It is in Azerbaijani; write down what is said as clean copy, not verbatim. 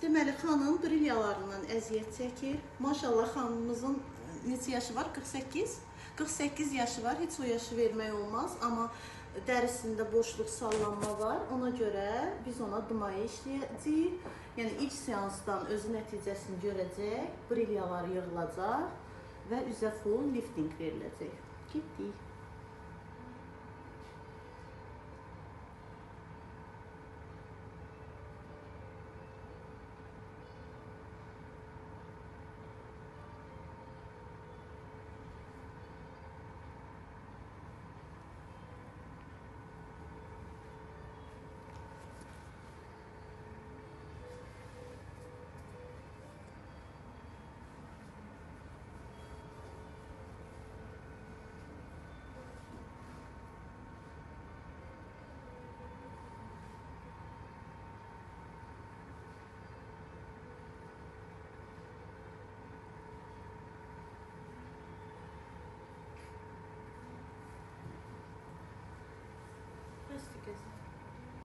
Deməli, xanım brilyalarından əziyyət çəkir. Maşallah xanımımızın neçə yaşı var? 48. 48 yaşı var. Heç o yaşı vermək olmaz. Amma dərisində boşluq, sallanma var. Ona görə biz ona dumayə işləyəcəyik. Yəni ilk seansdan özü nəticəsini görəcək. Brilyalar yığılacaq və üzə full lifting veriləcək. Getdik. Plastik